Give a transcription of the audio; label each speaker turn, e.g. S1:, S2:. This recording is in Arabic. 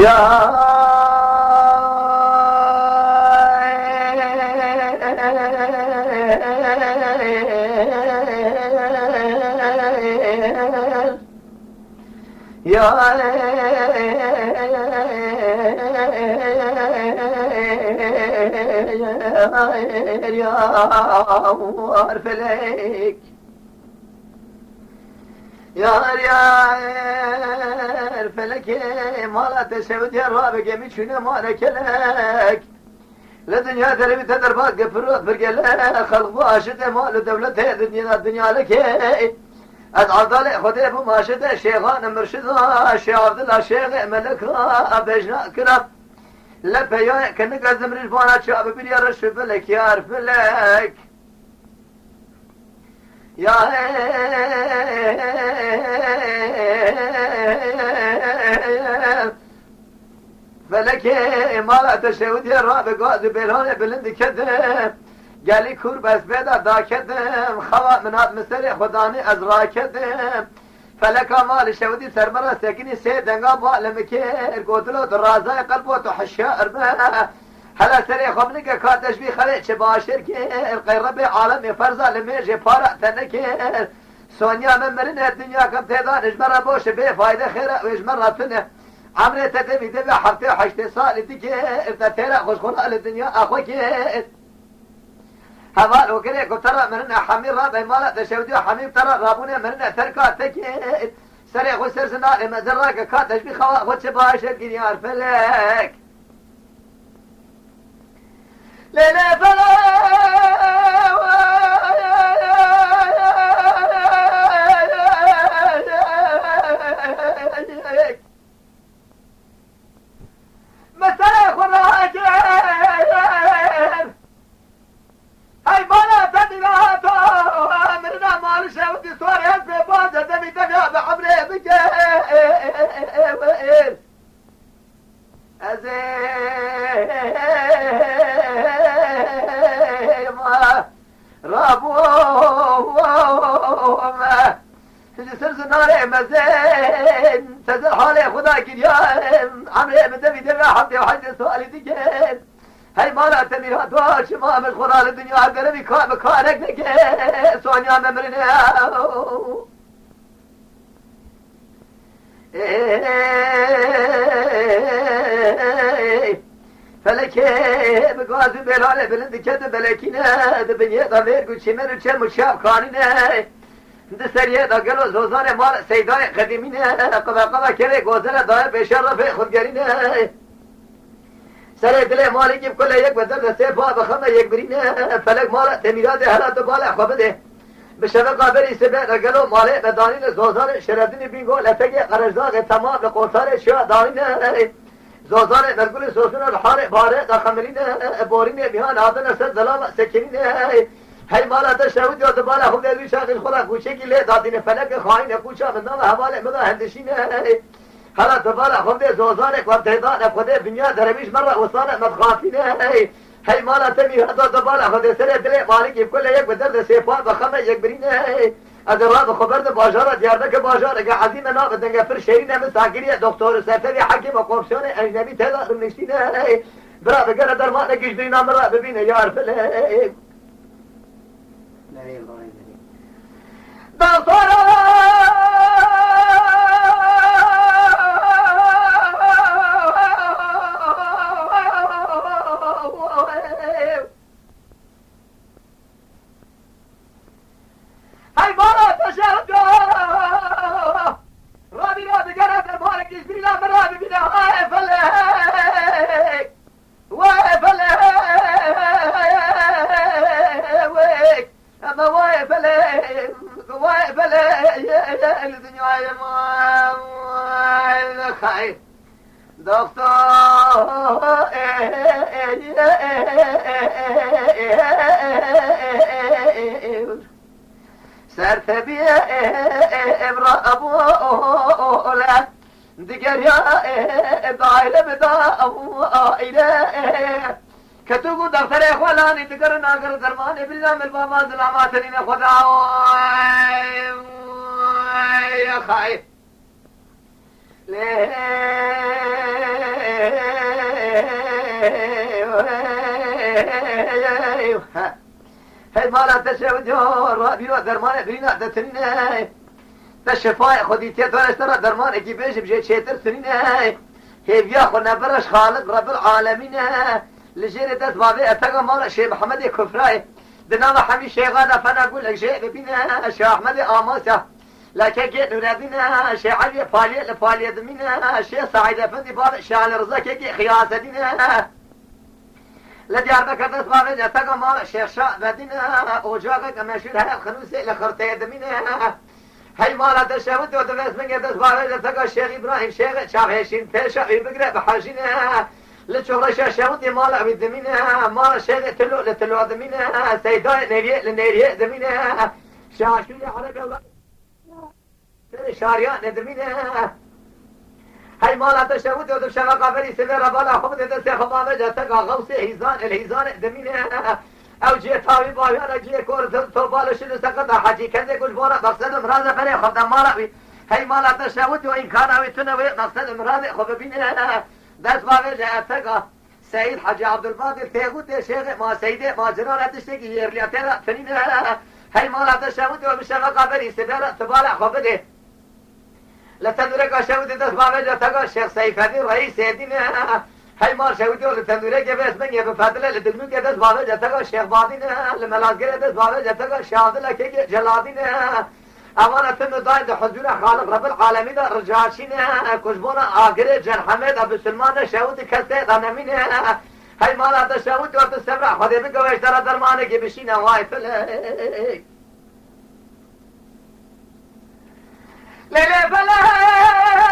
S1: يا فلك يا فلك ما لا تسود يا رابق يمشينا ما لك لدنيا تلبي تدربات قفرات فرقلا خلق باشته مال دولته الدنيا لك العضل خدي ابو ماشده شيخان مرشد شيخ عبد الله شيخ ملك بجنا كرب لبيا كنك ازم رجبانا شعب بلي رش فلك يا فلك يا فلك ما لا تشهد يا رابق قاعد بيران بلند كده قالي كور بس بيدا دا كدم خوا منات مسري خداني ازرا كدم فلك مال شودي سرمرا سكني سيدنگا بالمكير قوتلو درازا قلبو تحشا اربا هلا سري خبنك كاتش بي خلي شباشر كير قيرب عالم فرزا لميجي فارق تنكير سونيا من مرن الدنيا كم تيدان اجمرا بوش بي فايدة خيرا واجمرا تنه عمري تدمي دبي حفتي حشتي صالي تكير تتيرا خوش خلا للدنيا اخوكير هذا وكذا قلت ترى مرنا حمير رابع مالا تشودي حمير ترى رابونا مرنا تركات تكيد سريع وسر سنا لما زراك كاتش بخوا وتشباش الجنيار فلك ليلة فلك مساء خراج هاي بالا تدلاتو مرنا مال شودي صور هزي باجة دمي دمي بعمري بكير أزيم رابو جسر زناري مزين تزل حالي خدا كريان عمري بدمي دمي حمدي وحدي سؤالي ديكين هاي مالا تميرات واش ما من خلال الدنيا قلبي مكانك نكي سونيا ممرنا فلكي بقوازي بلالي بلند كده بلكينا دبنية ضمير قد شمر وشم وشاب خانينا دسرية دا قلو زوزان مال سيدان قديمينا قبا كده قوزنا داير بشرف خودگرينا سر دل مالکی بکل یک بدل سه با بخمه یک برینه فلک مال تمیرات هرات بالا خوابده به شبه قابلی سبه رگلو ماله بدانین زوزان شردین بینگو لفگی قرشداغ تمام لقوصار شوه دانین زوزان مرگول سوسون الحار باره داخملین بورین بیان آدن سر ظلام سکنین هی مالا تشهود یاد بالا خود دلوی شاقل خورا کوچه کی لی دادین فلک خواهین کوچه من نام حواله مدا هندشین هلا تبارك خذ زوزانك وابتهدانك خذ بنيا دربيش مرة وصانك مدخافين هي مالا تمي هذا تبارك خذ سنة دلي مالك بكل يك بدرد سيفان بخمة يكبرين هذا راب خبرت باجارة ديارك باجارة عظيم أنا بدنا فر شيرين مساكرية دكتور سفري حكيم وقومسيون أجنبي تلا رمشتين برا بقرا درمانك يجبرين مرة ببين يعرف لا دكتور سرتبي ابرا ابولا دقر يا بعيلة بدا عائلة كتوكو دفتر اخوالاني دقر ناقر درماني بالله من البابا ظلاماتنين خدا يا خايف ليه هی مالا تشود رابی و درمان برینا دتنینه تشفای خودی تیتوانش ترا درمان اکی بیشم جه چیتر سنینه هی بیا خو نبرش خالق رب العالمینه لجير دست بابي اتقى مالا شيخ محمد كفراي دنام حمي شيخانا فانا اقول لك شيخ ببينا شيخ احمد اماسا لكن جيت نرادينا شيخ علي فالي دمينا شيخ سعيد افندي بابا شيخ علي رزا كي خياسه دينا لديار بكر دست بابي اتقى مالا شيخ شاء بدينا اوجاقك مشهور هاي الخنوسي لخرطي دمينا هاي مالا تشاوت ودرس من دست بابي اتقى شيخ ابراهيم شيخ شاهشين بيشا يبقرا بحاجينا لشغل شاشاوتي مالا بدمينا مالا شيخ تلو دمينا سيداي نيريه دمينا شاشولي عربي الله شاريان دمينا هاي مالا تشاوتي ودب شغل قابلي سبيرا بالا خبط دسي خبابة جاتك غوصي الهيزان دمينا او جي تاوي باوي جي كور تربالو شنو سقط حاجي كنزي كل بورا مقصد مرازة فري خبطان مالا هاي مالا تشاوتي وإن كان اوي تنوي مقصد مرازة خببينا دست باوی جهتگا سید حاجی عبدالباقر تیگوت شیخ ما سیده ما جنان تشتگی یرلیاتر فنینه هی مالات شمود و بشمه قابلی سبیل تبال خوبده لتندوره شمود دست باوی جهتگا شیخ سیفدی رئیس دینه هی مال شمود و لتندوره که بس من یه بفضله لدلمو که دست باوی جهتگا شیخ بادینه لملازگره دست باوی جهتگا شهادله که جلادینه اوانا تم دايد حضور خالق رب العالمين رجاشين كشبونا آقر جرحمد ابو سلمان شهود كسي غنمين هاي مالا تشهود وتسبرع خذي بك ويشترى درمانك بشينا واي فلك ليلة فلك